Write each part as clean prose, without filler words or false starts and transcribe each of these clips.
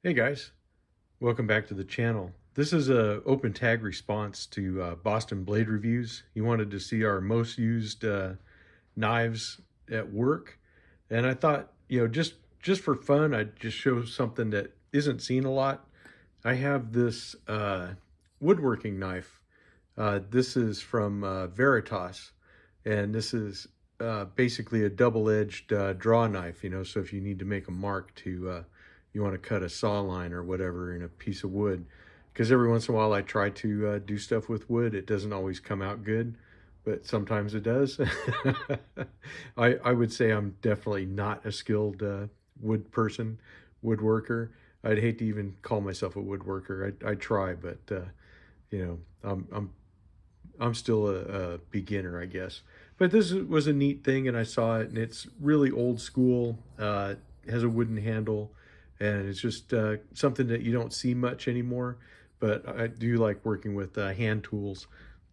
Hey guys, welcome back to the channel. This is a open tag response to Boston Blade Reviews. He wanted to see our most used knives at work, and I thought, just for fun, I'd just show something that isn't seen a lot. I have this woodworking knife. This is from Veritas, and this is basically a double-edged draw knife. So if you need to make a mark to you want to cut a saw line or whatever in a piece of wood, because every once in a while I try to do stuff with wood. It doesn't always come out good, but sometimes it does. I would say I'm definitely not a skilled wood person, woodworker. I'd hate to even call myself a woodworker. I try, but you know, I'm still a beginner, I guess. But this was a neat thing, and I saw it, and it's really old school. Has a wooden handle, and it's just something that you don't see much anymore. But I do like working with hand tools,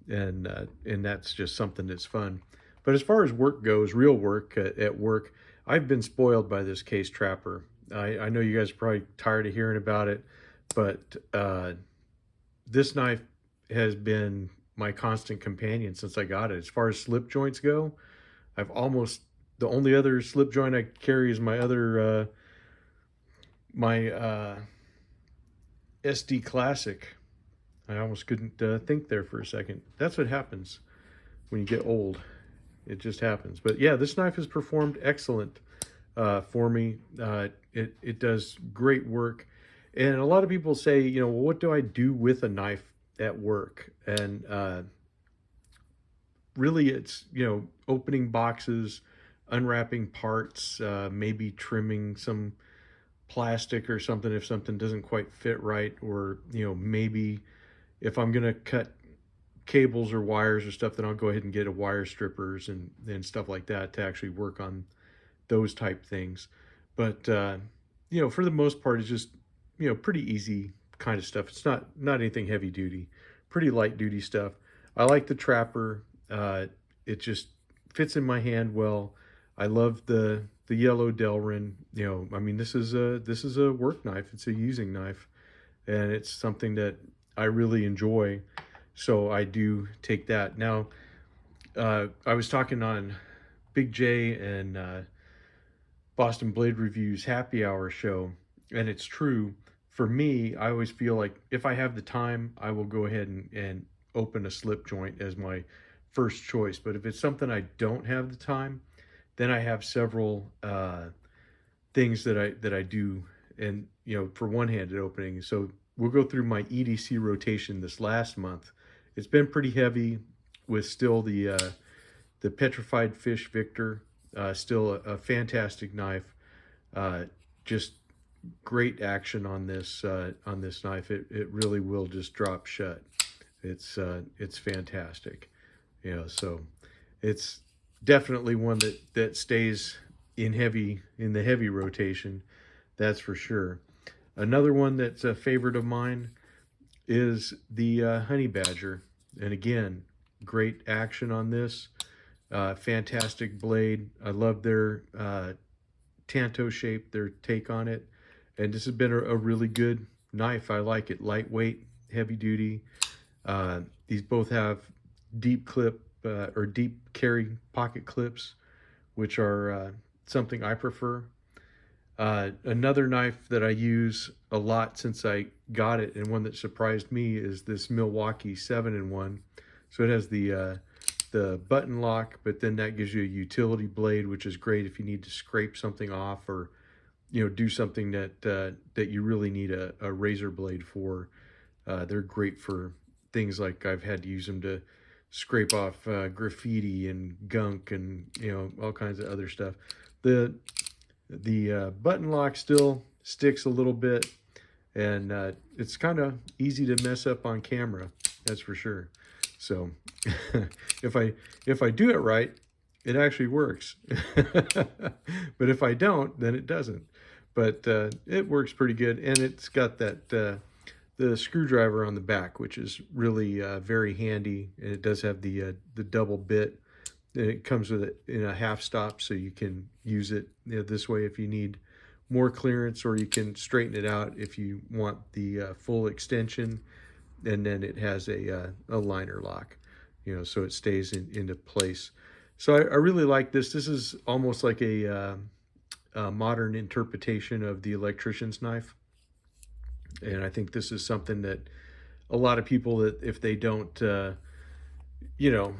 and that's just something that's fun. But as far as work goes, real work at work, I've been spoiled by this case trapper. I know you guys are probably tired of hearing about it, but this knife has been my constant companion since I got it. As far as slip joints go, the only other slip joint I carry is my other my SD Classic. I almost couldn't think there for a second. That's what happens when you get old. It just happens. But yeah, this knife has performed excellent for me. It does great work. And a lot of people say, well, what do I do with a knife at work? And really it's, opening boxes, unwrapping parts, maybe trimming some plastic or something if something doesn't quite fit right, or maybe if I'm gonna cut cables or wires or stuff, then I'll go ahead and get a wire strippers and stuff like that to actually work on those type things. But for the most part, it's just pretty easy kind of stuff. It's not anything heavy duty, pretty light duty stuff. I like the trapper. It just fits in my hand well. I love the yellow Delrin. I mean, this is a work knife. It's a using knife, and it's something that I really enjoy. So I do take that. Now, I was talking on Big J and Boston Blade Reviews Happy Hour show, and it's true. For me, I always feel like if I have the time, I will go ahead and open a slip joint as my first choice. But if it's something I don't have the time, then I have several things that I do, and for one-handed opening. So we'll go through my EDC rotation this last month. It's been pretty heavy with still the Petrified Fish Victor, still a fantastic knife. Just great action on this knife. It really will just drop shut. It's fantastic. So it's definitely one that stays in the heavy rotation, that's for sure. Another one that's a favorite of mine is the Honey Badger, and again, great action on this. Fantastic blade. I love their tanto shape, their take on it, and this has been a really good knife. I like it. Lightweight, heavy duty. These both have deep clip or deep carry pocket clips, which are something I prefer. Another knife that I use a lot since I got it, and one that surprised me, is this Milwaukee 7-in-1. So it has the button lock, but then that gives you a utility blade, which is great if you need to scrape something off, or do something that you really need a razor blade for. They're great for things like I've had to use them to scrape off graffiti and gunk and all kinds of other stuff. The button lock still sticks a little bit, and it's kind of easy to mess up on camera, that's for sure. So if I do it right, it actually works. But if I don't, then it doesn't. But it works pretty good, and it's got that the screwdriver on the back, which is really very handy, and it does have the double bit. And it comes with it in a half stop, so you can use it this way if you need more clearance, or you can straighten it out if you want the full extension. And then it has a liner lock, so it stays into place. So I really like this. This is almost like a modern interpretation of the electrician's knife. And I think this is something that a lot of people, that if they don't, you know,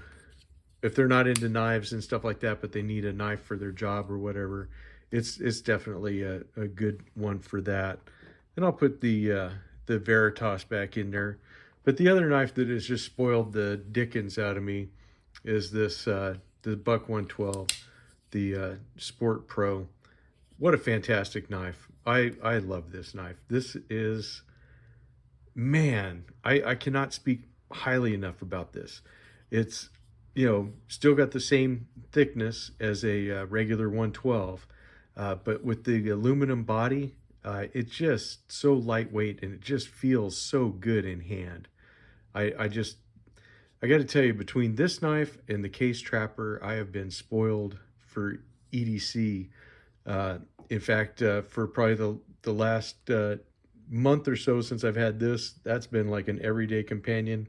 if they're not into knives and stuff like that, but they need a knife for their job or whatever, it's definitely a good one for that. And I'll put the Veritas back in there. But the other knife that has just spoiled the dickens out of me is this the Buck 112, the Sport Pro. What a fantastic knife. I love this knife. This is, man, I cannot speak highly enough about this. It's, still got the same thickness as a regular 112, but with the aluminum body, it's just so lightweight and it just feels so good in hand. I got to tell you, between this knife and the Case Trapper, I have been spoiled for EDC. In fact, for probably the last month or so since I've had this, that's been like an everyday companion.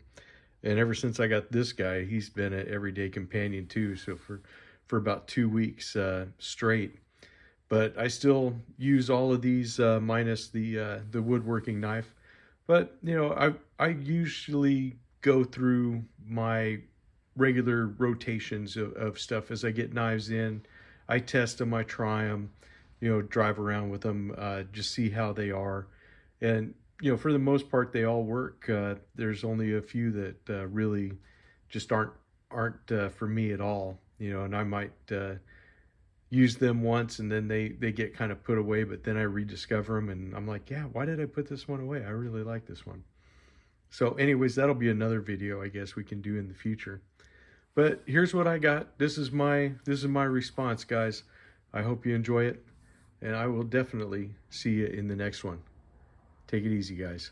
And ever since I got this guy, he's been an everyday companion too. So for about 2 weeks straight. But I still use all of these minus the woodworking knife. But I usually go through my regular rotations of stuff as I get knives in. I test them, I try them, drive around with them, just see how they are. And for the most part, they all work. There's only a few that really just aren't for me at all. And I might use them once and then they get kind of put away, but then I rediscover them and I'm like, yeah, why did I put this one away? I really like this one. So anyways, that'll be another video I guess we can do in the future. But here's what I got. This is my response, guys. I hope you enjoy it, and I will definitely see you in the next one. Take it easy, guys.